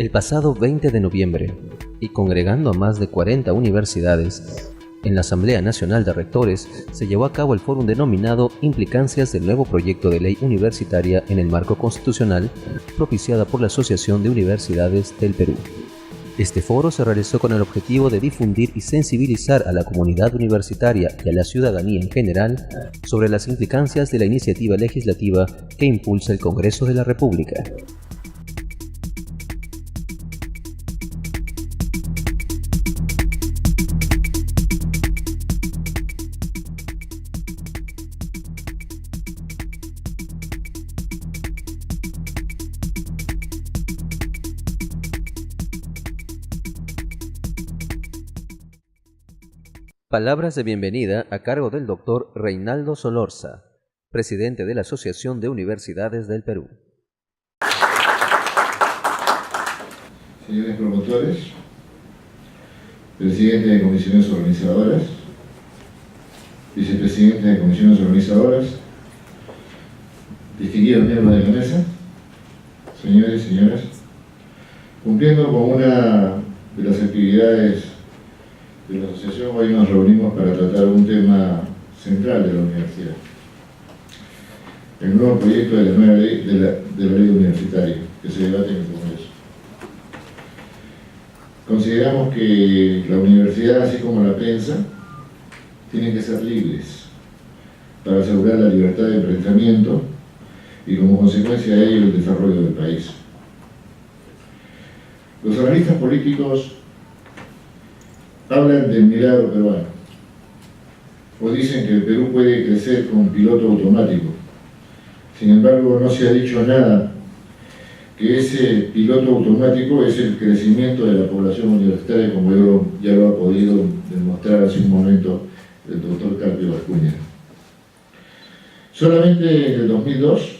El pasado 20 de noviembre, y congregando a más de 40 universidades, en la Asamblea Nacional de Rectores se llevó a cabo el fórum denominado Implicancias del nuevo proyecto de ley universitaria en el marco constitucional, propiciada por la Asociación de Universidades del Perú. Este foro se realizó con el objetivo de difundir y sensibilizar a la comunidad universitaria y a la ciudadanía en general sobre las implicancias de la iniciativa legislativa que impulsa el Congreso de la República. Palabras de bienvenida a cargo del doctor Reinaldo Solorza, presidente de la Asociación de Universidades del Perú. Señores promotores, presidente de comisiones organizadoras, vicepresidente de comisiones organizadoras, distinguidos miembros de la mesa, señores y señoras, cumpliendo con una de las actividades de la asociación, hoy nos reunimos para tratar un tema central de la universidad: el nuevo proyecto de la nueva ley de la ley universitaria que se debate en el Congreso. Consideramos que la universidad, así como la prensa, tienen que ser libres para asegurar la libertad de enfrentamiento y, como consecuencia de ello, el desarrollo del país. Los analistas políticos hablan del milagro peruano, o dicen que el Perú puede crecer con piloto automático. Sin embargo, no se ha dicho nada que ese piloto automático es el crecimiento de la población universitaria, como ya lo ha podido demostrar hace un momento el doctor Carpio Ascuña. Solamente en el 2002,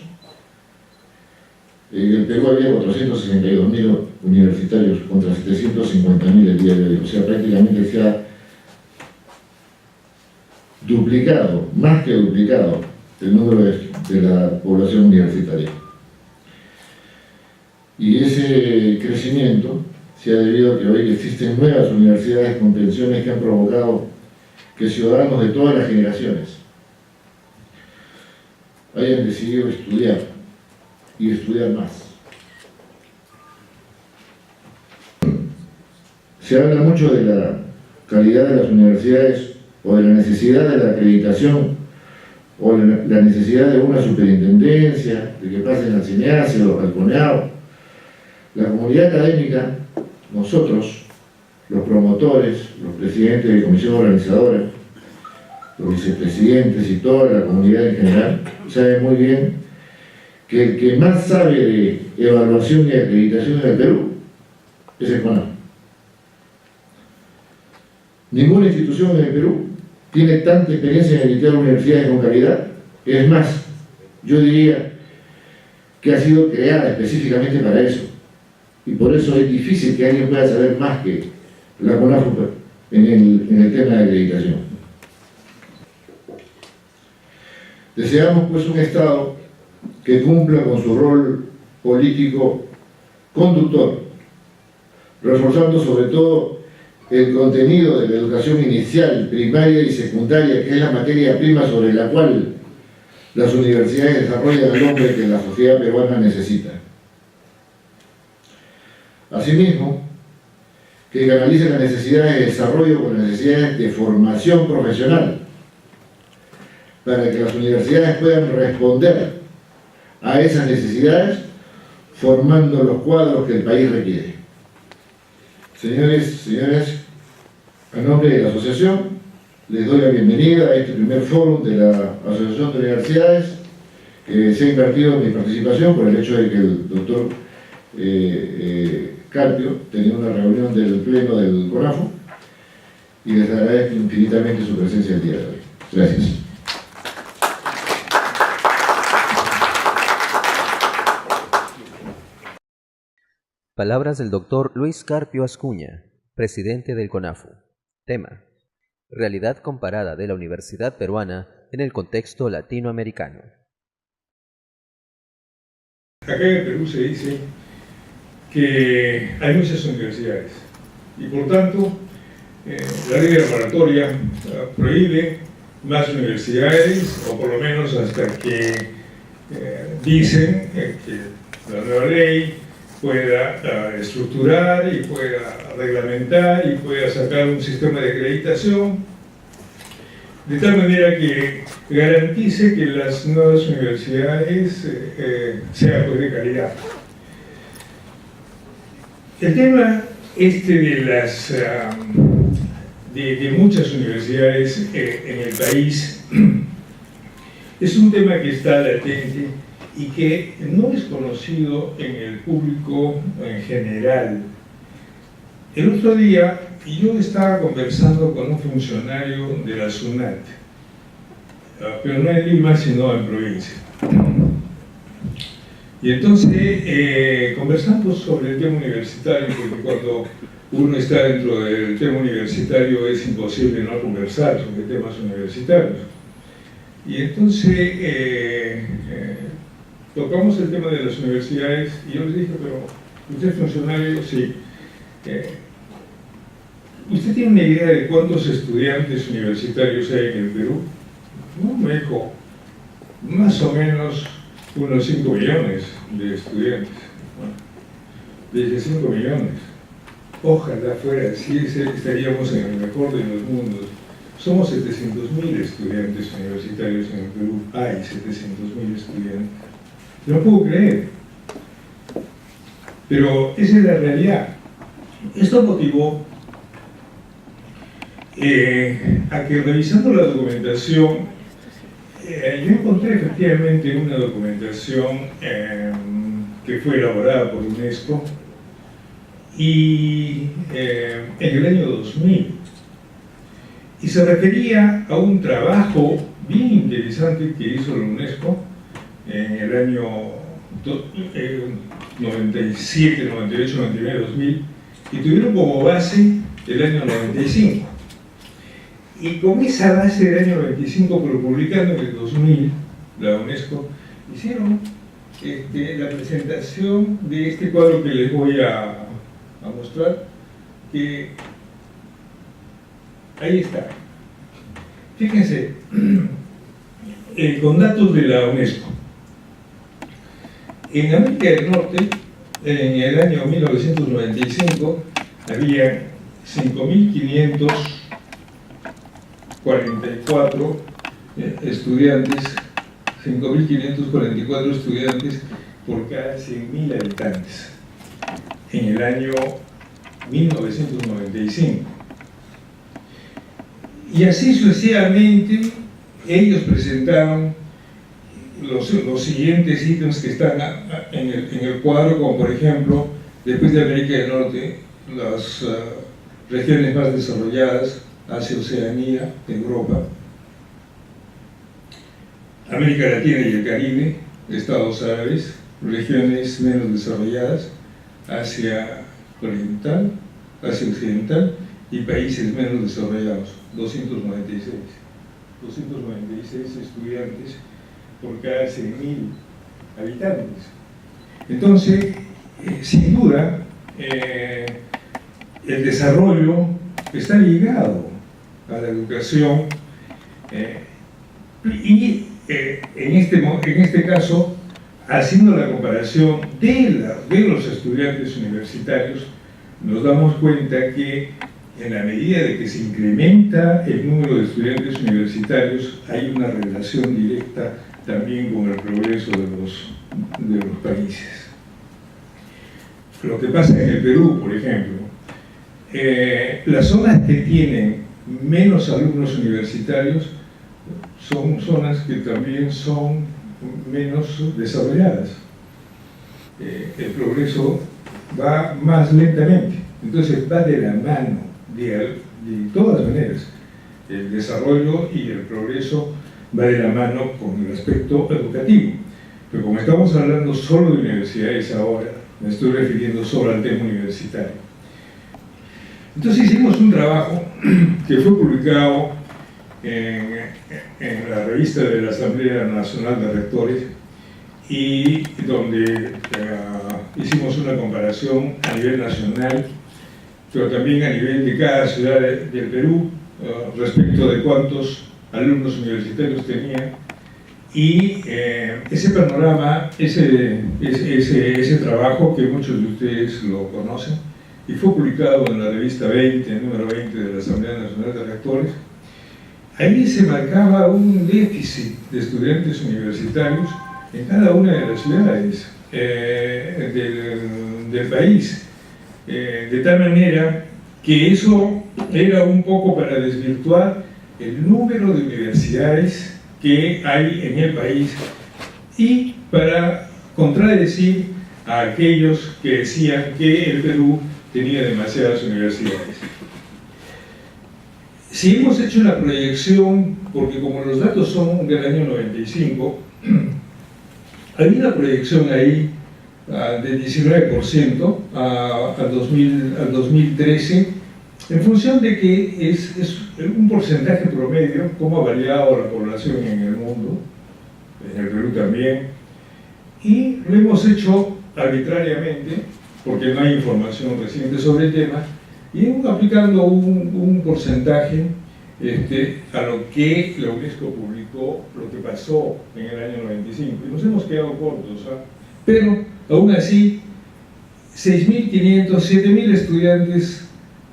en el Perú había 462.000 universitarios contra 750.000 el día de hoy. O sea, prácticamente se ha duplicado, más que duplicado, el número de la población universitaria. Y ese crecimiento se ha debido a que hoy existen nuevas universidades con pensiones que han provocado que ciudadanos de todas las generaciones hayan decidido estudiar y estudiar más. Se habla mucho de la calidad de las universidades o de la necesidad de la acreditación o la necesidad de una superintendencia, de que pasen al CINEASE o al CONEAO. La comunidad académica, nosotros, los promotores, los presidentes de comisión organizadora, los vicepresidentes y toda la comunidad en general, saben muy bien que el que más sabe de evaluación y acreditación en el Perú es el CONAF. Ninguna institución en el Perú tiene tanta experiencia en editar universidades con calidad. Es más, yo diría que ha sido creada específicamente para eso. Y por eso es difícil que alguien pueda saber más que la CONAF en el tema de acreditación. Deseamos pues un Estado que cumpla con su rol político conductor, reforzando sobre todo el contenido de la educación inicial, primaria y secundaria, que es la materia prima sobre la cual las universidades desarrollan al hombre que la sociedad peruana necesita. Asimismo, que canalice las necesidades de desarrollo con las necesidades de formación profesional, para que las universidades puedan responder a esas necesidades formando los cuadros que el país requiere. Señores y señoras, a nombre de la asociación, les doy la bienvenida a este primer foro de la Asociación de Universidades, que se ha invertido en mi participación por el hecho de que el doctor Carpio tenía una reunión del pleno del CONAFO, y les agradezco infinitamente su presencia el día de hoy. Gracias. Palabras del doctor Luis Carpio Ascuña, presidente del CONAFU. Tema: realidad comparada de la universidad peruana en el contexto latinoamericano. Acá en el Perú se dice que hay muchas universidades y por tanto la ley de la moratoria prohíbe más universidades, o por lo menos hasta que dicen que la nueva ley pueda estructurar y pueda reglamentar y pueda sacar un sistema de acreditación de tal manera que garantice que las nuevas universidades sean pues, de calidad. El tema de muchas universidades en el país es un tema que está latente y que no es conocido en el público en general. El otro día yo estaba conversando con un funcionario de la SUNAT, pero no en Lima, sino en provincia. Y entonces conversamos sobre el tema universitario, porque cuando uno está dentro del tema universitario es imposible no conversar sobre temas universitarios. Y entonces tocamos el tema de las universidades y yo les dije, pero usted es funcionario, sí. ¿Usted tiene una idea de cuántos estudiantes universitarios hay en el Perú? No, me dijo, más o menos unos 5 millones de estudiantes. Bueno, dije 5 millones. Ojalá fuera así, estaríamos en el mejor de los mundos. Somos 700.000 estudiantes universitarios en el Perú. Hay 700.000 estudiantes. No puedo creer. Pero esa es la realidad. Esto motivó a que revisando la documentación, yo encontré efectivamente una documentación que fue elaborada por UNESCO y en el año 2000 y se refería a un trabajo bien interesante que hizo la UNESCO en el año 97, 98, 99, 2000 y tuvieron como base el año 95. Y con esa base del año 95, pero publicando en el 2000, la UNESCO, hicieron la presentación de este cuadro que les voy a mostrar, que ahí está. Fíjense, con datos de la UNESCO. En América del Norte, en el año 1995, había 5.544 estudiantes, 5.544 estudiantes por cada 100.000 habitantes en el año 1995. Y así sucesivamente, ellos presentaron los siguientes ítems que están en el cuadro, como por ejemplo, después de América del Norte, las regiones más desarrolladas, Asia, Oceanía, Europa, América Latina y el Caribe, Estados Árabes, regiones menos desarrolladas, Asia Oriental, Asia Occidental y países menos desarrollados, 296 estudiantes por cada 100.000 habitantes. Entonces, sin duda, el desarrollo está ligado a la educación y en este caso, haciendo la comparación de los estudiantes universitarios, nos damos cuenta que en la medida de que se incrementa el número de estudiantes universitarios, hay una relación directa también con el progreso de los países. Lo que pasa en el Perú, por ejemplo, las zonas que tienen menos alumnos universitarios son zonas que también son menos desarrolladas. El progreso va más lentamente, entonces va de la mano, de todas maneras. El desarrollo y el progreso va de la mano con el aspecto educativo. Pero como estamos hablando solo de universidades ahora, me estoy refiriendo solo al tema universitario. Entonces hicimos un trabajo que fue publicado en la revista de la Asamblea Nacional de Rectores y donde hicimos una comparación a nivel nacional, pero también a nivel de cada ciudad del Perú, respecto de cuántos alumnos universitarios tenía. Y ese panorama, ese trabajo que muchos de ustedes lo conocen, y fue publicado en la revista 20, el número 20 de la Asamblea Nacional de Rectores, ahí se marcaba un déficit de estudiantes universitarios en cada una de las ciudades del país, de tal manera que eso era un poco para desvirtuar el número de universidades que hay en el país y para contradecir a aquellos que decían que el Perú tenía demasiadas universidades. Si hemos hecho una proyección, porque como los datos son del año 95, hay una proyección ahí del 19% al 2013, en función de que es un porcentaje promedio, como ha variado la población en el mundo, en el Perú también, y lo hemos hecho arbitrariamente, porque no hay información reciente sobre el tema, y aplicando un porcentaje a lo que la UNESCO publicó, lo que pasó en el año 95, y nos hemos quedado cortos, pero aún así 6.500, 7.000 estudiantes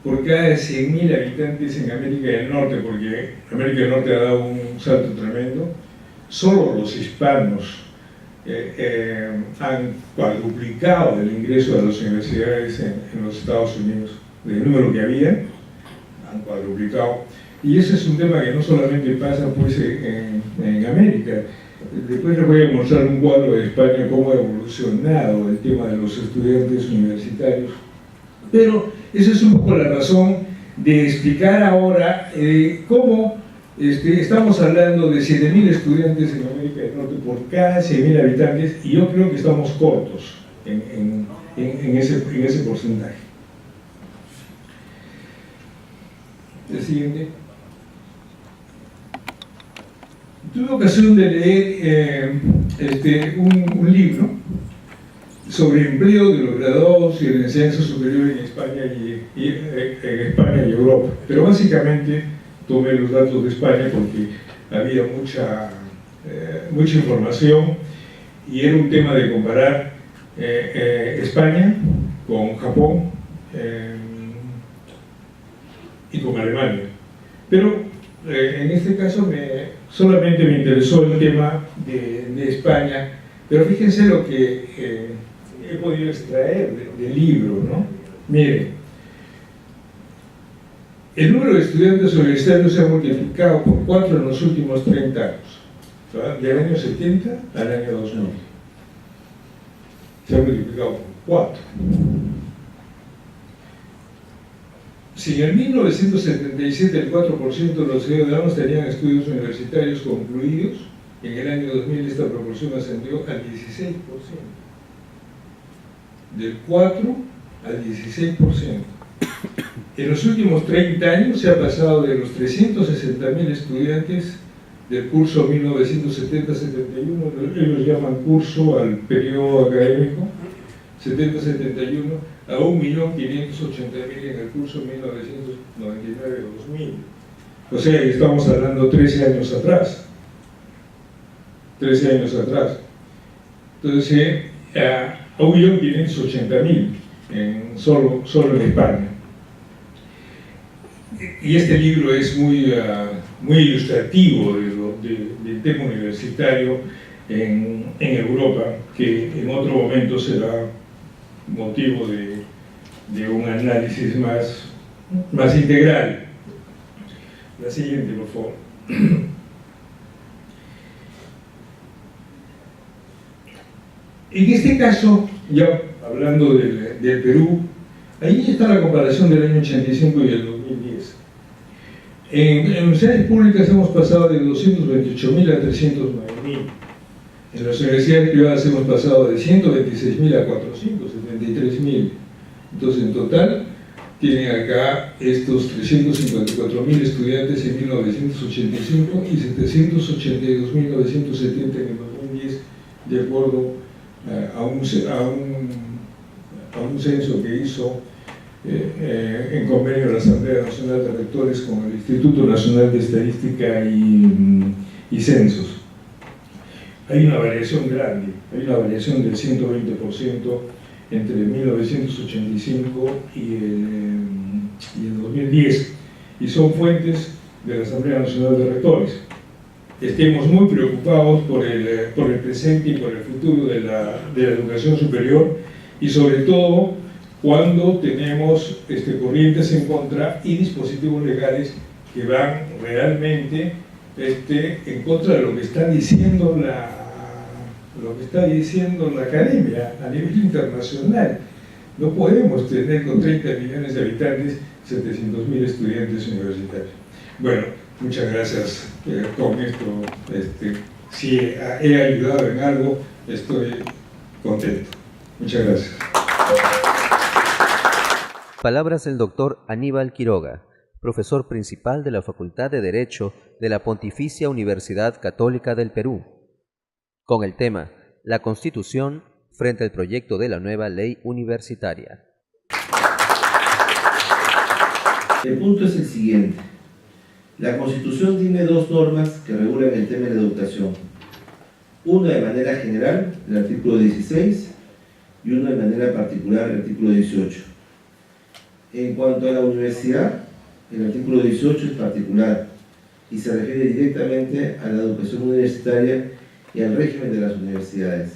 por cada 100.000 habitantes en América del Norte, porque América del Norte ha dado un salto tremendo. Solo los hispanos han cuadruplicado el ingreso a las universidades en los Estados Unidos, del número que había, han cuadruplicado. Y ese es un tema que no solamente pasa pues, en América. Después les voy a mostrar un cuadro de España, cómo ha evolucionado el tema de los estudiantes universitarios. Pero esa es un poco la razón de explicar ahora cómo estamos hablando de 7.000 estudiantes en América del Norte por cada 100.000 habitantes, y yo creo que estamos cortos en ese porcentaje. El siguiente. Tuve ocasión de leer un libro sobre empleo de los graduados y de la enseñanza superior en España y Europa, pero básicamente tomé los datos de España porque había mucha información y era un tema de comparar España con Japón y con Alemania, pero en este caso solamente me interesó el tema de España, pero fíjense lo que he podido extraer del libro, ¿no? Miren, el número de estudiantes universitarios se ha multiplicado por 4 en los últimos 30 años, ¿verdad? Del año 70 al año 2000. Se ha multiplicado por 4. Si en 1977 el 4% de los ciudadanos tenían estudios universitarios concluidos, en el año 2000 esta proporción ascendió al 16%. Del 4 al 16%. En los últimos 30 años se ha pasado de los 360.000 estudiantes del curso 1970-71, ellos llaman curso al periodo académico, 70-71, a 1.580.000 en el curso 1999-2000. O sea, estamos hablando 13 años atrás. 13 años atrás. Entonces, a 1.580.000 solo en España. Y este libro es muy ilustrativo del tema universitario en Europa, que en otro momento será motivo de un análisis más integral. La siguiente, por favor. En este caso, ya hablando del Perú, ahí está la comparación del año 85 y el 2010. En universidades públicas hemos pasado de 228.000 a 309.000. En las universidades privadas hemos pasado de 126.000 a 473.000. Entonces, en total, tienen acá estos 354.000 estudiantes en 1985 y 782.970 en el 2010, de acuerdo a un a un censo que hizo en convenio la Asamblea Nacional de Rectores con el Instituto Nacional de Estadística y Censos. Hay una variación grande, hay una variación del 120% entre 1985 y el 2010, y son fuentes de la Asamblea Nacional de Rectores. Estemos muy preocupados por el presente y por el futuro de la educación superior, y sobre todo cuando tenemos corrientes en contra y dispositivos legales que van realmente en contra de lo que está diciendo la academia a nivel internacional. No podemos tener con 30 millones de habitantes 700.000 estudiantes universitarios. Bueno, muchas gracias. Con esto, si he ayudado en algo, estoy contento. Muchas gracias. Palabras del doctor Aníbal Quiroga, profesor principal de la Facultad de Derecho de la Pontificia Universidad Católica del Perú, con el tema La Constitución frente al proyecto de la nueva ley universitaria. El punto es el siguiente. La Constitución tiene dos normas que regulan el tema de la educación. Una de manera general, el artículo 16, y una de manera particular, el artículo 18. En cuanto a la universidad, el artículo 18 es particular y se refiere directamente a la educación universitaria y al régimen de las universidades.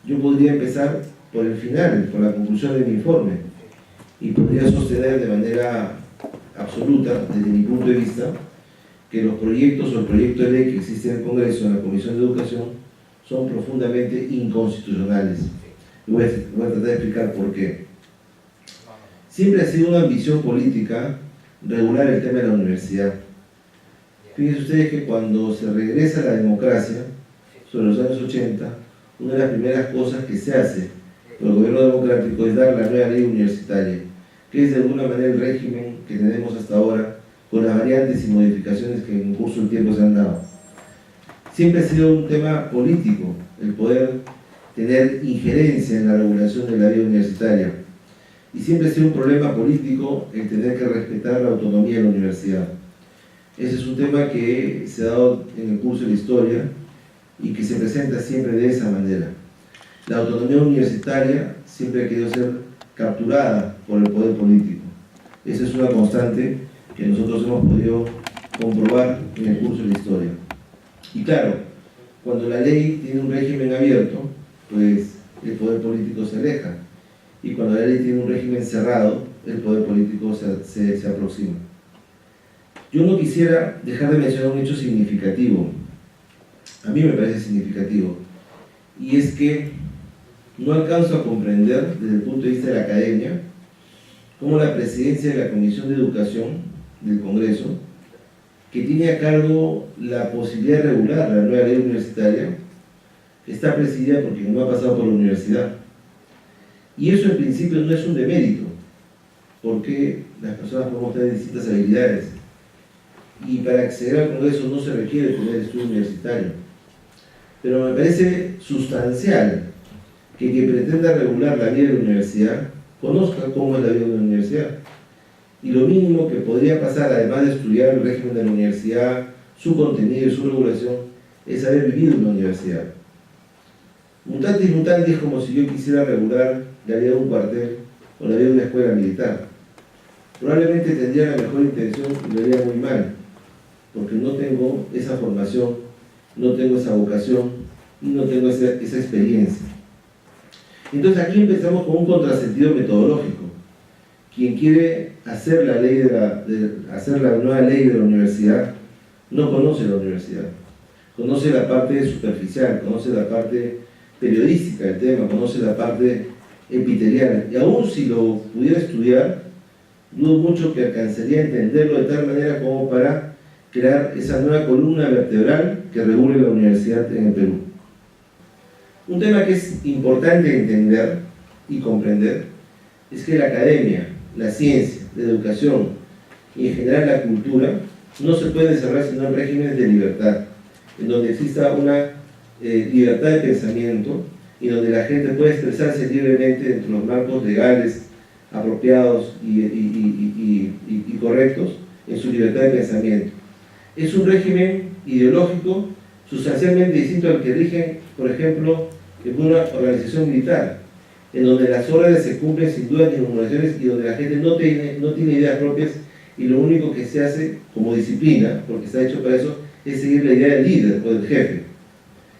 Yo podría empezar por el final, por la conclusión de mi informe, y podría sostener de manera absoluta, desde mi punto de vista, que los proyectos o el proyecto de ley que existe en el Congreso, en la Comisión de Educación, son profundamente inconstitucionales. Voy a tratar de explicar por qué. Siempre ha sido una ambición política regular el tema de la universidad. Fíjense ustedes que cuando se regresa a la democracia, sobre los años 80, una de las primeras cosas que se hace por el gobierno democrático es dar la nueva ley universitaria, que es de alguna manera el régimen que tenemos hasta ahora, con las variantes y modificaciones que en el curso del tiempo se han dado. Siempre ha sido un tema político el poder tener injerencia en la regulación de la vida universitaria, y siempre ha sido un problema político el tener que respetar la autonomía de la universidad. Ese es un tema que se ha dado en el curso de la historia y que se presenta siempre de esa manera. La autonomía universitaria siempre ha querido ser capturada por el poder político. Esa es una constante que nosotros hemos podido comprobar en el curso de la historia. Y claro, cuando la ley tiene un régimen abierto, pues el poder político se aleja. Y cuando la ley tiene un régimen cerrado, el poder político se aproxima. Yo no quisiera dejar de mencionar un hecho significativo. A mí me parece significativo. Y es que no alcanzo a comprender, desde el punto de vista de la academia, cómo la presidencia de la Comisión de Educación del Congreso, que tiene a cargo la posibilidad de regular la nueva ley universitaria, está presidida por quien no ha pasado por la universidad. Y eso en principio no es un demérito, porque las personas podemos tener distintas habilidades. Y para acceder al Congreso no se requiere tener estudio universitario. Pero me parece sustancial que quien pretenda regular la vida de la universidad conozca cómo es la vida de la universidad. Y lo mínimo que podría pasar, además de estudiar el régimen de la universidad, su contenido y su regulación, es haber vivido en una universidad. Mutatis mutandis es como si yo quisiera regular la vida de un cuartel o la vida de una escuela militar. Probablemente tendría la mejor intención y lo haría muy mal, porque no tengo esa formación, no tengo esa vocación y no tengo esa experiencia. Entonces aquí empezamos con un contrasentido metodológico. Quien quiere hacer la nueva ley de la universidad no conoce la universidad, conoce la parte superficial, conoce la parte periodística del tema, conoce la parte epitelial, y aún si lo pudiera estudiar, dudo mucho que alcanzaría a entenderlo de tal manera como para crear esa nueva columna vertebral que regule la universidad en el Perú. Un tema que es importante entender y comprender es que la academia, la ciencia, la educación y en general la cultura no se puede desarrollar sino en regímenes de libertad, en donde exista una libertad de pensamiento y donde la gente puede expresarse libremente dentro de los marcos legales apropiados y correctos en su libertad de pensamiento. Es un régimen ideológico sustancialmente distinto al que rige, por ejemplo, en una organización militar, en donde las órdenes se cumplen sin dudas ni murmuraciones y donde la gente no tiene ideas propias y lo único que se hace como disciplina, porque está hecho para eso, es seguir la idea del líder o del jefe.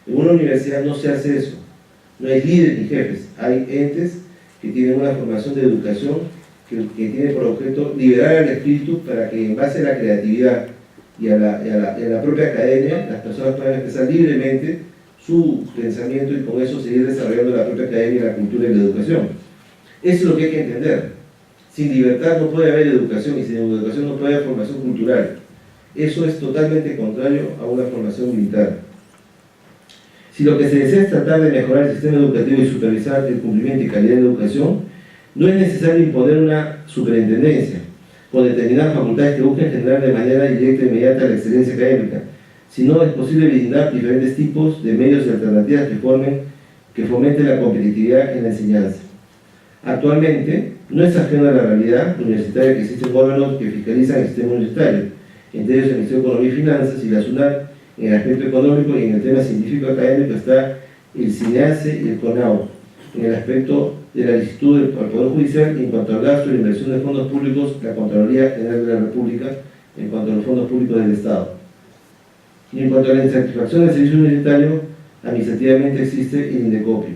En una universidad no se hace eso, no hay líderes ni jefes, hay entes que tienen una formación de educación que tiene por objeto liberar al espíritu para que en base a la creatividad y a la propia academia las personas puedan expresar libremente su pensamiento y con eso seguir desarrollando la propia academia, la cultura y la educación. Eso es lo que hay que entender. Sin libertad no puede haber educación y sin educación no puede haber formación cultural. Eso es totalmente contrario a una formación militar. Si lo que se desea es tratar de mejorar el sistema educativo y supervisar el cumplimiento y calidad de la educación, no es necesario imponer una superintendencia con determinadas facultades que busquen generar de manera directa e inmediata la excelencia académica, sino es posible brindar diferentes tipos de medios y alternativas que fomenten la competitividad en la enseñanza. Actualmente, no es ajeno a la realidad universitaria que existen órganos que fiscalizan el sistema universitario, entre ellos el Ministerio de Economía y Finanzas y la SUNAT. En el aspecto económico y en el tema científico académico está el CINEACE y el CONAU. En el aspecto de la licitud del Poder Judicial, en cuanto al gasto y la inversión de fondos públicos, la Contraloría General de la República, en cuanto a los fondos públicos del Estado. Y en cuanto a la insatisfacción del servicio universitario, administrativamente existe el INDECOPIO.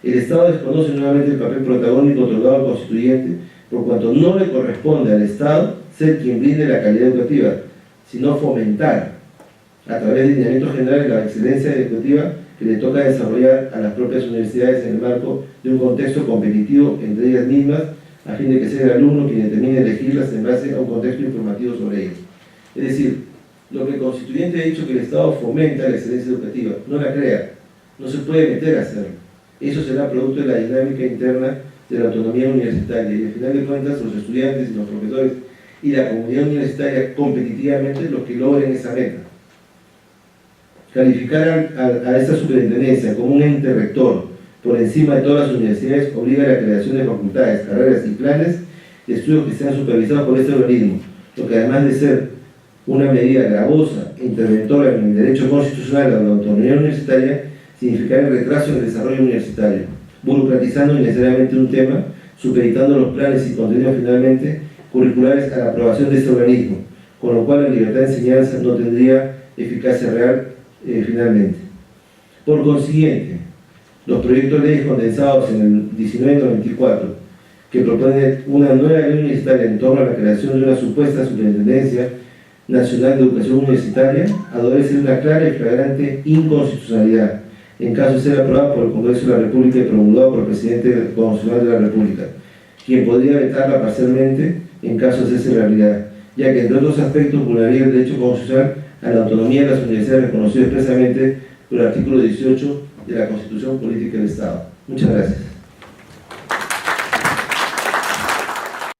El Estado desconoce nuevamente el papel protagónico otorgado al constituyente, por cuanto no le corresponde al Estado ser quien brinde la calidad educativa, sino fomentar, a través de lineamientos generales, la excelencia educativa que le toca desarrollar a las propias universidades en el marco de un contexto competitivo entre ellas mismas, a fin de que sea el alumno quien determine elegirlas en base a un contexto informativo sobre ellas. Es decir, lo que el constituyente ha dicho que el Estado fomenta la excelencia educativa, no la crea, no se puede meter a hacerlo. Eso será producto de la dinámica interna de la autonomía universitaria y al final de cuentas los estudiantes y los profesores y la comunidad universitaria competitivamente los que logren esa meta. Calificar a esta superintendencia como un ente rector por encima de todas las universidades obliga a la creación de facultades, carreras y planes de estudios que sean supervisados por este organismo, lo que además de ser una medida gravosa e interventora en el derecho constitucional a la autonomía universitaria, significará el retraso en el desarrollo universitario, burocratizando innecesariamente un tema, supeditando los planes y contenidos finalmente curriculares a la aprobación de este organismo, con lo cual la libertad de enseñanza no tendría eficacia real finalmente. Por consiguiente, los proyectos de ley condensados en el 1994, que proponen una nueva ley universitaria en torno a la creación de una supuesta Superintendencia Nacional de Educación Universitaria, adolecen una clara y flagrante inconstitucionalidad, en caso de ser aprobada por el Congreso de la República y promulgado por el Presidente Constitucional de la República, quien podría vetarla parcialmente en caso de ser realidad, ya que entre otros aspectos vulneraría el derecho constitucional a la autonomía de las universidades reconocido expresamente por el artículo 18 de la Constitución Política del Estado. Muchas gracias.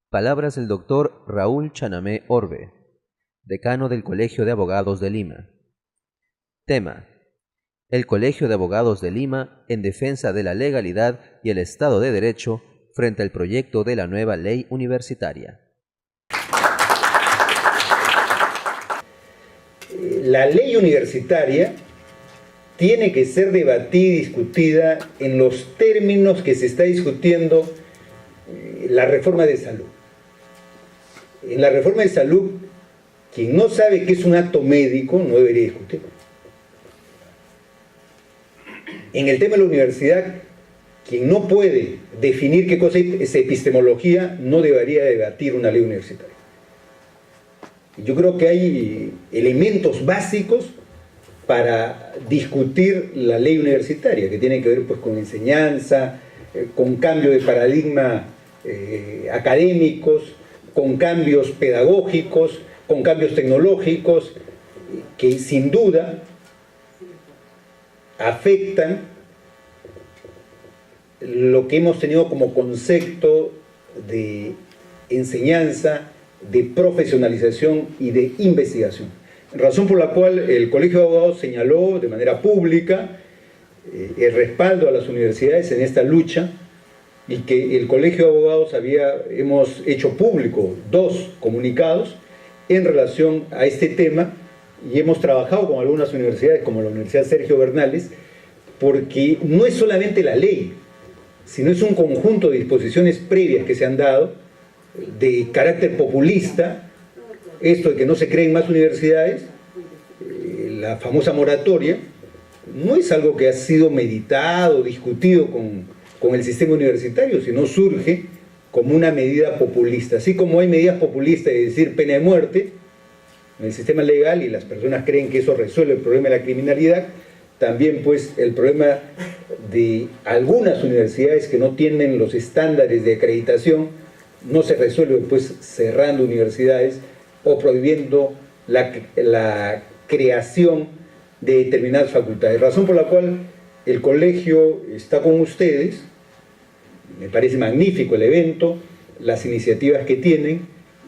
Palabras del doctor Raúl Chanamé Orbe, decano del Colegio de Abogados de Lima. Tema: el Colegio de Abogados de Lima en defensa de la legalidad y el Estado de Derecho frente al proyecto de la nueva ley universitaria. La ley universitaria tiene que ser debatida y discutida en los términos que se está discutiendo la reforma de salud. En la reforma de salud, quien no sabe qué es un acto médico no debería discutirlo. En el tema de la universidad, quien no puede definir qué cosa es epistemología no debería debatir una ley universitaria. Yo creo que hay elementos básicos para discutir la ley universitaria, que tienen que ver pues, con enseñanza, con cambio de paradigma académicos, con cambios pedagógicos, con cambios tecnológicos, que sin duda afectan lo que hemos tenido como concepto de enseñanza, de profesionalización y de investigación. Razón por la cual el Colegio de Abogados señaló de manera pública el respaldo a las universidades en esta lucha, y que el Colegio de Abogados hemos hecho público 2 comunicados en relación a este tema, y hemos trabajado con algunas universidades como la Universidad Sergio Bernales, porque no es solamente la ley, sino es un conjunto de disposiciones previas que se han dado de carácter populista, esto de que no se creen más universidades, la famosa moratoria, no es algo que ha sido meditado, discutido con el sistema universitario, sino surge como una medida populista. Así como hay medidas populistas de decir pena de muerte en el sistema legal y las personas creen que eso resuelve el problema de la criminalidad, también pues el problema de algunas universidades que no tienen los estándares de acreditación no se resuelve pues cerrando universidades o prohibiendo la creación de determinadas facultades, razón por la cual el colegio está con ustedes. Me parece magnífico el evento, las iniciativas que tienen,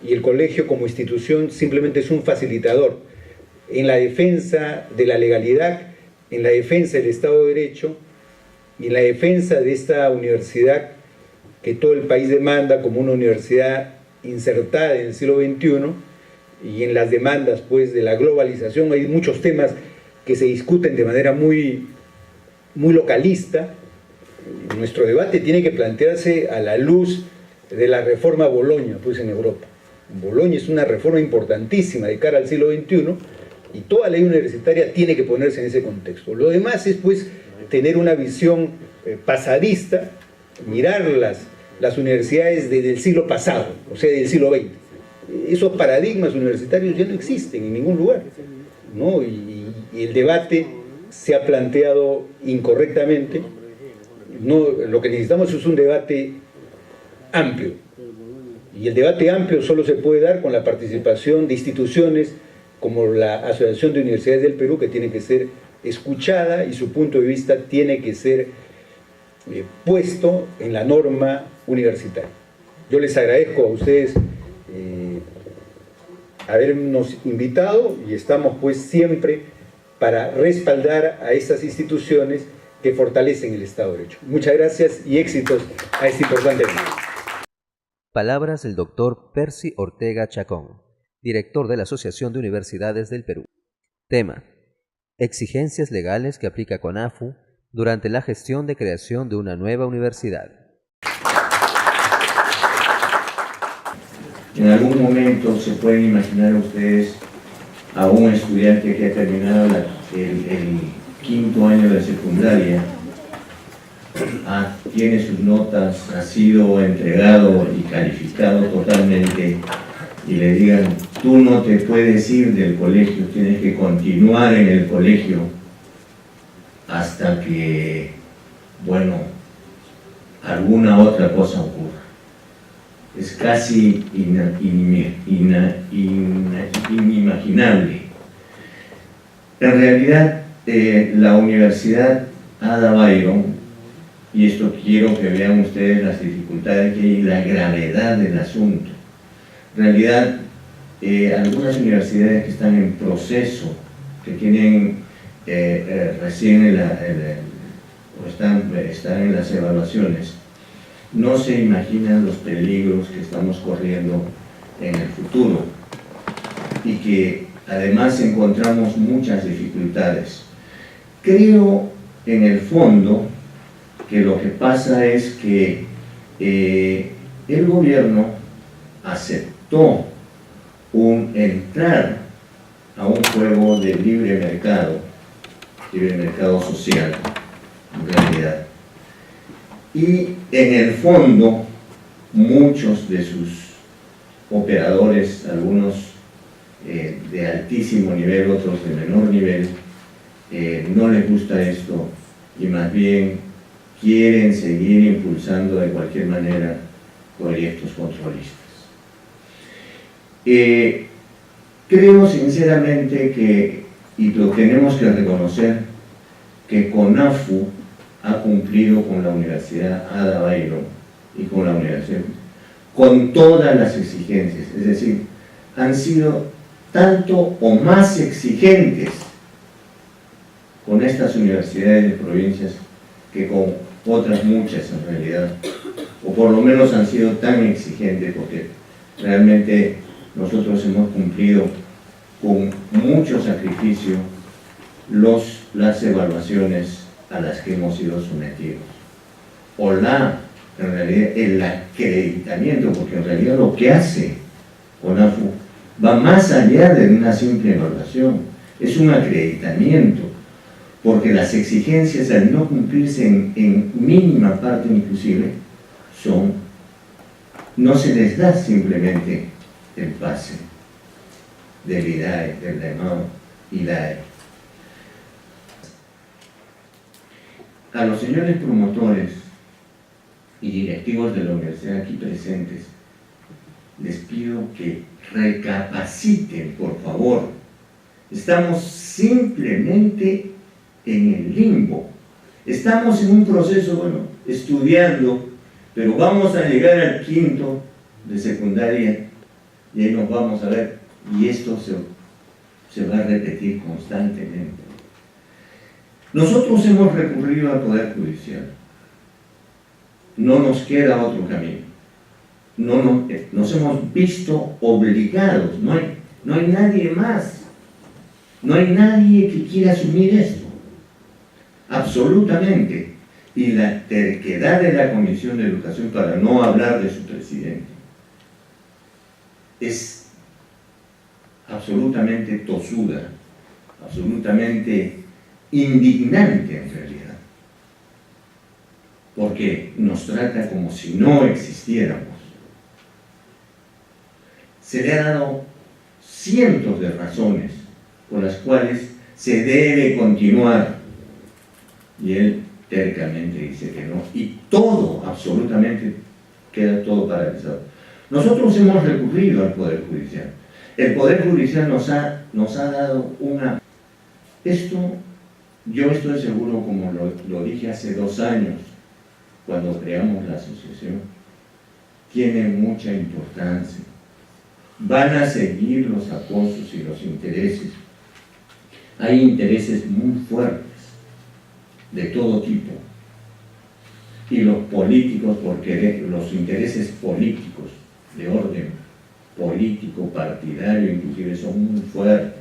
y el colegio como institución simplemente es un facilitador en la defensa de la legalidad, en la defensa del Estado de Derecho y en la defensa de esta universidad que todo el país demanda como una universidad insertada en el siglo XXI, y en las demandas pues de la globalización. Hay muchos temas que se discuten de manera muy localista. Nuestro debate tiene que plantearse a la luz de la reforma Boloña pues en Europa. Boloña es una reforma importantísima de cara al siglo XXI, y toda ley universitaria tiene que ponerse en ese contexto. Lo demás es pues tener una visión pasadista, mirar las universidades desde el siglo pasado, o sea, del siglo XX. Esos paradigmas universitarios ya no existen en ningún lugar, ¿no? Y el debate se ha planteado incorrectamente. No, lo que necesitamos es un debate amplio, y el debate amplio solo se puede dar con la participación de instituciones como la Asociación de Universidades del Perú, que tiene que ser escuchada y su punto de vista tiene que ser puesto en la norma universitaria. Yo les agradezco a ustedes habernos invitado, y estamos pues siempre para respaldar a estas instituciones que fortalecen el Estado de Derecho. Muchas gracias y éxitos a este importante evento. Palabras del doctor Percy Ortega Chacón, director de la Asociación de Universidades del Perú. Tema: exigencias legales que aplica CONAFU durante la gestión de creación de una nueva universidad. En algún momento se pueden imaginar ustedes a un estudiante que ha terminado el 5º año de secundaria, tiene sus notas, ha sido entregado y calificado totalmente, y le digan: tú no te puedes ir del colegio, tienes que continuar en el colegio hasta que, bueno, alguna otra cosa ocurra. Es casi inimaginable. En realidad, la Universidad Ada Byron, y esto quiero que vean ustedes las dificultades que hay y la gravedad del asunto. En realidad, algunas universidades que están en proceso, que tienen recién están en las evaluaciones, no se imaginan los peligros que estamos corriendo en el futuro, y que además encontramos muchas dificultades. Creo en el fondo que lo que pasa es que el gobierno aceptó entrar a un juego de libre mercado social, en realidad. Y en el fondo, muchos de sus operadores, algunos de altísimo nivel, otros de menor nivel, no les gusta esto, y más bien quieren seguir impulsando de cualquier manera proyectos controlistas. Creo sinceramente que, y lo tenemos que reconocer, que CONAFU ha cumplido con la Universidad Ada Byron y con la universidad, con todas las exigencias, es decir, han sido tanto o más exigentes con estas universidades de provincias que con otras muchas en realidad, o por lo menos han sido tan exigentes, porque realmente nosotros hemos cumplido con mucho sacrificio las evaluaciones a las que hemos sido sometidos, o en realidad el acreditamiento, porque en realidad lo que hace ONAFU va más allá de una simple evaluación, es un acreditamiento, porque las exigencias al no cumplirse en mínima parte inclusive no se les da simplemente el pase del IDAE, del llamado IDAE. A los señores promotores y directivos de la universidad aquí presentes, les pido que recapaciten, por favor. Estamos simplemente en el limbo. Estamos en un proceso, estudiando, pero vamos a llegar al quinto de secundaria y ahí nos vamos a ver, y esto se va a repetir constantemente. Nosotros hemos recurrido al Poder Judicial. No nos queda otro camino. Nos hemos visto obligados. No hay nadie más. No hay nadie que quiera asumir esto. Absolutamente. Y la terquedad de la Comisión de Educación, para no hablar de su presidente, es absolutamente tosuda, absolutamente indignante en realidad, porque nos trata como si no existiéramos. Se le ha dado cientos de razones por las cuales se debe continuar, y él tercamente dice que no, y todo, absolutamente, queda todo paralizado. Nosotros hemos recurrido al Poder Judicial. El Poder Judicial nos ha dado una... Esto, yo estoy seguro, como lo dije hace 2 años, cuando creamos la asociación, tiene mucha importancia. Van a seguir los acosos y los intereses. Hay intereses muy fuertes, de todo tipo. Y los políticos, porque los intereses políticos, de orden político, partidario, inclusive, son muy fuertes.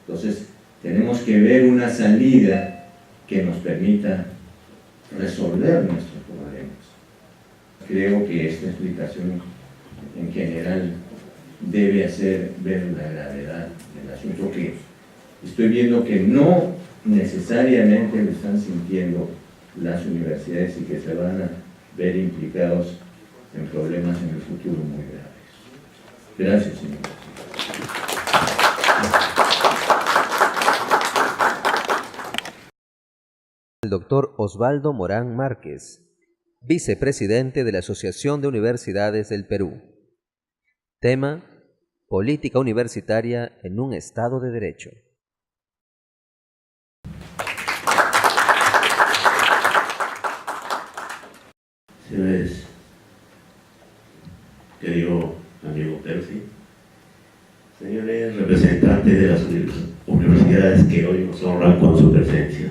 Entonces, tenemos que ver una salida que nos permita resolver nuestros problemas. Creo que esta explicación en general debe hacer ver la gravedad del asunto, que estoy viendo que no necesariamente lo están sintiendo las universidades y que se van a ver implicados en problemas en el futuro muy graves. Gracias, señor. El doctor Osvaldo Morán Márquez, vicepresidente de la Asociación de Universidades del Perú. Tema: política universitaria en un Estado de Derecho. Señores, querido amigo Percy, señores representantes de las universidades que hoy nos honran con su presencia,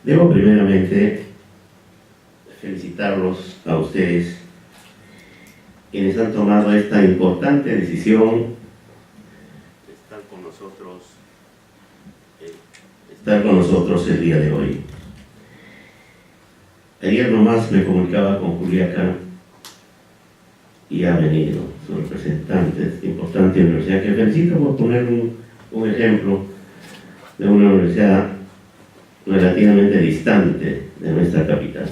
debo primeramente felicitarlos a ustedes, quienes han tomado esta importante decisión de estar con nosotros el día de hoy. Ayer nomás me comunicaba con Juliaca y ha venido su representante de esta importante universidad, que felicito por poner un ejemplo de una universidad relativamente distante de nuestra capital.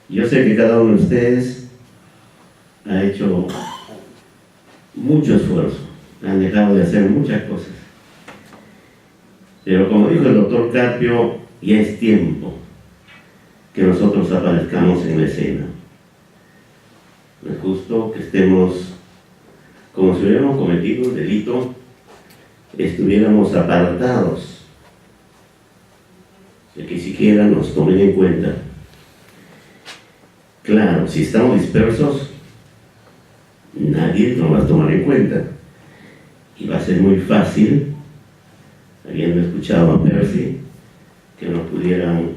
Yo sé que cada uno de ustedes ha hecho mucho esfuerzo, han dejado de hacer muchas cosas, pero como dijo el doctor Carpio, ya es tiempo que nosotros aparezcamos en la escena. No es justo que estemos como si hubiéramos cometido un delito, estuviéramos apartados de que siquiera nos tomen en cuenta. Claro, si estamos dispersos, nadie nos va a tomar en cuenta y va a ser muy fácil habiendo escuchado a Percy, que nos pudieran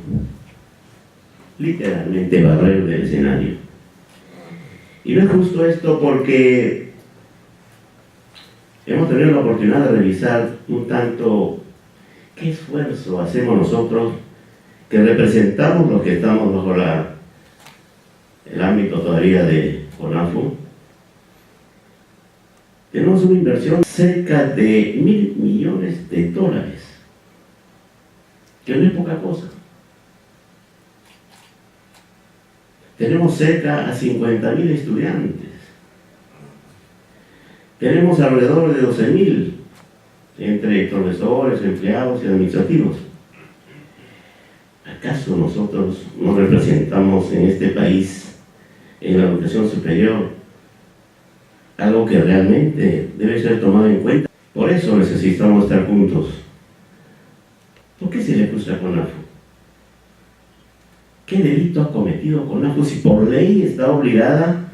literalmente barrer del escenario. Y no es justo esto porque hemos tenido la oportunidad de revisar un tanto qué esfuerzo hacemos nosotros que representamos los que estamos bajo el ámbito todavía de CONAFU. Tenemos una inversión cerca de $1.000 millones, que no es poca cosa. Tenemos cerca a 50.000 estudiantes. Tenemos alrededor de 12.000 entre profesores, empleados y administrativos. ¿Acaso nosotros no representamos en este país, en la educación superior, algo que realmente debe ser tomado en cuenta? Por eso necesitamos estar juntos. ¿Por qué se le acusa a CONAFU? ¿Qué delito ha cometido CONAFU si por ley está obligada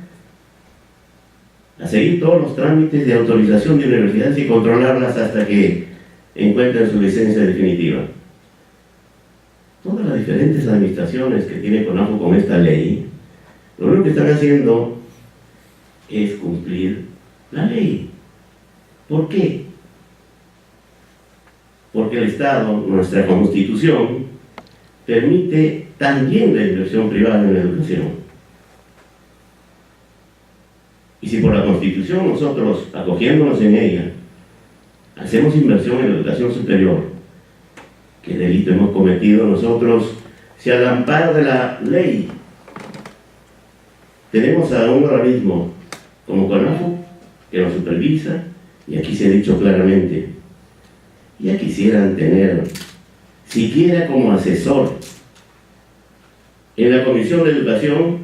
a seguir todos los trámites de autorización de universidades y controlarlas hasta que encuentren su licencia definitiva? Todas las diferentes administraciones que tiene CONAFU con esta ley, lo único que están haciendo es cumplir la ley. ¿Por qué? Porque el Estado, nuestra Constitución, permite también la inversión privada en la educación. Y si por la Constitución nosotros, acogiéndonos en ella, hacemos inversión en la educación superior, ¿qué delito hemos cometido nosotros si al amparo de la ley tenemos a un organismo como CONAFU que nos supervisa? Y aquí se ha dicho claramente, ya quisieran tener siquiera como asesor en la Comisión de Educación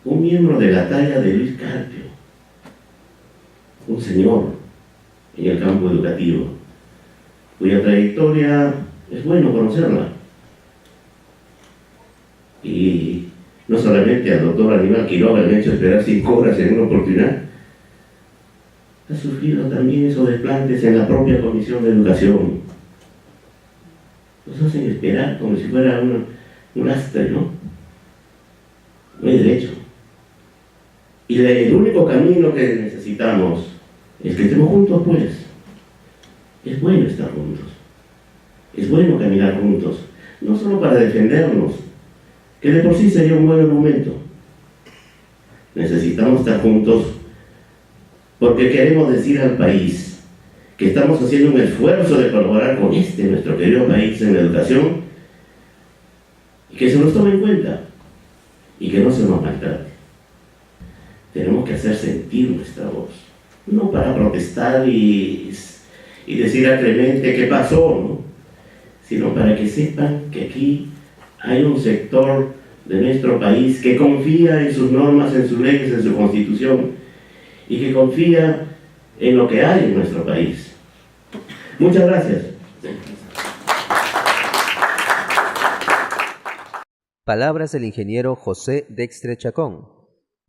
un miembro de la talla de Luis Carpio, un señor en el campo educativo, cuya trayectoria es bueno conocerla. Y no solamente al doctor Aníbal Quiroga le han hecho esperar 5 horas en una oportunidad, ha sufrido también esos desplantes en la propia Comisión de Educación. Nos hacen esperar como si fuera un lastre, ¿no? No hay derecho. Y el único camino que necesitamos es que estemos juntos, pues. Es bueno estar juntos. Es bueno caminar juntos. No solo para defendernos, que de por sí sería un buen argumento. Necesitamos estar juntos porque queremos decir al país que estamos haciendo un esfuerzo de colaborar con nuestro querido país en la educación, y que se nos tome en cuenta y que no se nos maltrate. Tenemos que hacer sentir nuestra voz, no para protestar y decir acremente qué pasó, ¿no? Sino para que sepan que aquí hay un sector de nuestro país que confía en sus normas, en sus leyes, en su constitución, y que confía en lo que hay en nuestro país. Muchas gracias. Palabras del ingeniero José Dextre Chacón,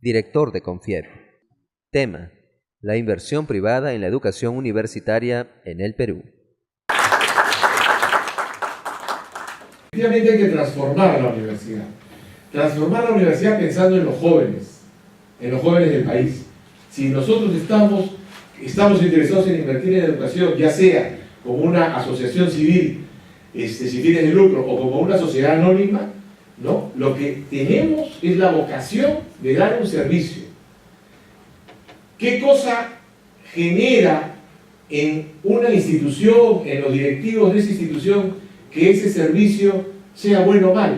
director de CONFIEP. Tema: la inversión privada en la educación universitaria en el Perú. Efectivamente hay que transformar la universidad. Transformar la universidad pensando en los jóvenes del país. Si nosotros estamos interesados en invertir en educación, ya sea como una asociación civil sin fines de lucro o como una sociedad anónima, ¿no? Lo que tenemos es la vocación de dar un servicio. ¿Qué cosa genera en una institución, en los directivos de esa institución, que ese servicio sea bueno o malo?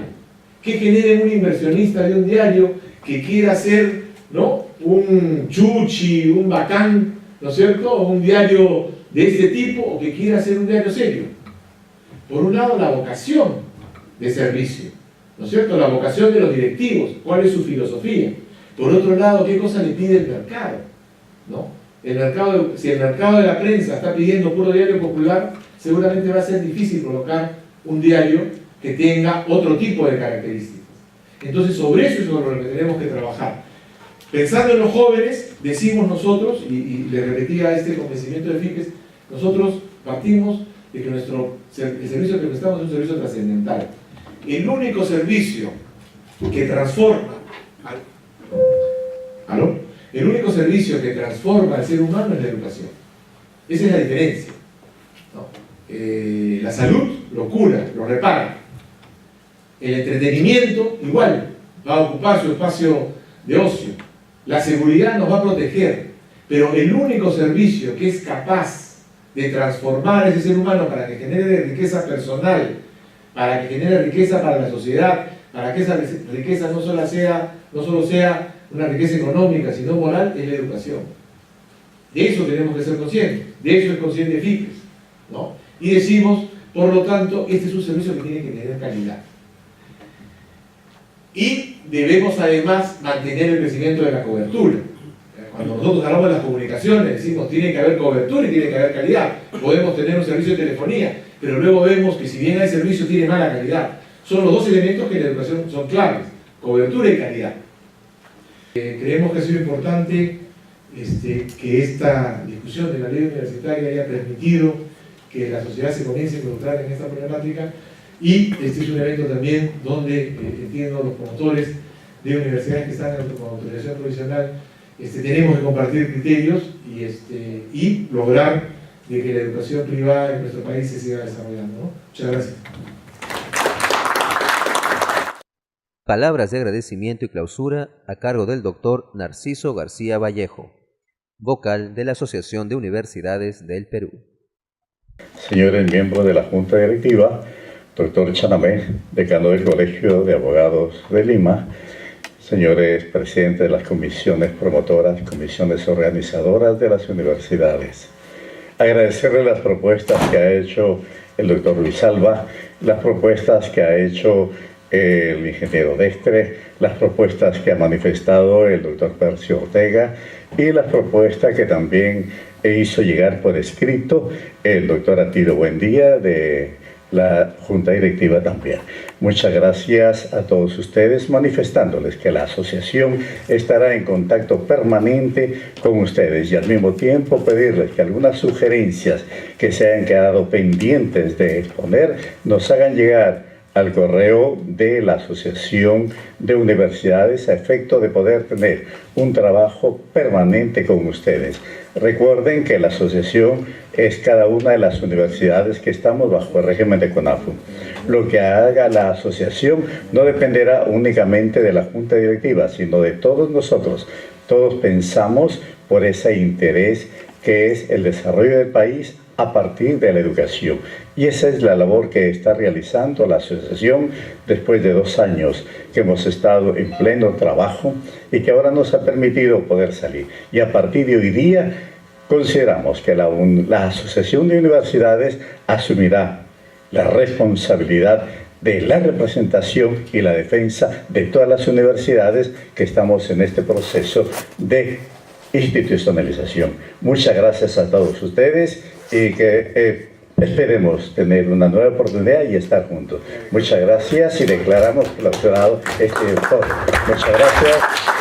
¿Qué genera en un inversionista de un diario que quiera hacer, ¿no?, un chuchi, un bacán, ¿no es cierto?, o un diario de este tipo, o que quiera hacer un diario serio? Por un lado, la vocación de servicio, ¿no es cierto?, la vocación de los directivos, cuál es su filosofía. Por otro lado, qué cosa le pide el mercado, ¿no? Si el mercado de la prensa está pidiendo puro diario popular, seguramente va a ser difícil colocar un diario que tenga otro tipo de características. Entonces, sobre eso es sobre lo que tenemos que trabajar. Pensando en los jóvenes, decimos nosotros, y le repetía este convencimiento de Fipes, nosotros partimos de que el servicio que prestamos es un servicio trascendental. El único servicio que transforma, el único servicio que transforma al ser humano es la educación. Esa es la diferencia, ¿no? La salud lo cura, lo repara. El entretenimiento igual va a ocupar su espacio de ocio. La seguridad nos va a proteger, pero el único servicio que es capaz de transformar a ese ser humano para que genere riqueza personal, para que genere riqueza para la sociedad, para que esa riqueza no solo sea una riqueza económica, sino moral, es la educación. De eso tenemos que ser conscientes, de eso es consciente FIPES, ¿no? Y decimos, por lo tanto, este es un servicio que tiene que tener calidad. Y debemos además mantener el crecimiento de la cobertura. Cuando nosotros hablamos de las comunicaciones, decimos tiene que haber cobertura y tiene que haber calidad. Podemos tener un servicio de telefonía, pero luego vemos que si bien hay servicio tiene mala calidad. Son los dos elementos que en la educación son claves, cobertura y calidad. Creemos que ha sido importante que esta discusión de la ley universitaria haya permitido que la sociedad se comience a involucrar en esta problemática, y este es un evento también donde entiendo los promotores de universidades que están con autorización provisional tenemos que compartir criterios y lograr de que la educación privada en nuestro país se siga desarrollando, ¿no? Muchas gracias. Palabras de agradecimiento y clausura a cargo del doctor Narciso García Vallejo, vocal de la Asociación de Universidades del Perú. Señores miembros de la Junta Directiva, doctor Chanamé, decano del Colegio de Abogados de Lima, señores presidentes de las comisiones promotoras, comisiones organizadoras de las universidades. Agradecerle las propuestas que ha hecho el doctor Luis Alba, las propuestas que ha hecho el ingeniero Destre, las propuestas que ha manifestado el doctor Percio Ortega y las propuestas que también hizo llegar por escrito el doctor Atilio Buendía de la Junta Directiva también. Muchas gracias a todos ustedes, manifestándoles que la asociación estará en contacto permanente con ustedes y al mismo tiempo pedirles que algunas sugerencias que se hayan quedado pendientes de exponer nos hagan llegar al correo de la Asociación de Universidades a efecto de poder tener un trabajo permanente con ustedes. Recuerden que la asociación es cada una de las universidades que estamos bajo el régimen de CONAFU. Lo que haga la asociación no dependerá únicamente de la Junta Directiva, sino de todos nosotros. Todos pensamos por ese interés que es el desarrollo del país a partir de la educación. Y esa es la labor que está realizando la asociación después de 2 años que hemos estado en pleno trabajo y que ahora nos ha permitido poder salir. Y a partir de hoy día consideramos que la Asociación de Universidades asumirá la responsabilidad de la representación y la defensa de todas las universidades que estamos en este proceso de institucionalización. Muchas gracias a todos ustedes y que esperemos tener una nueva oportunidad y estar juntos. Muchas gracias y declaramos clausurado este foro. Muchas gracias.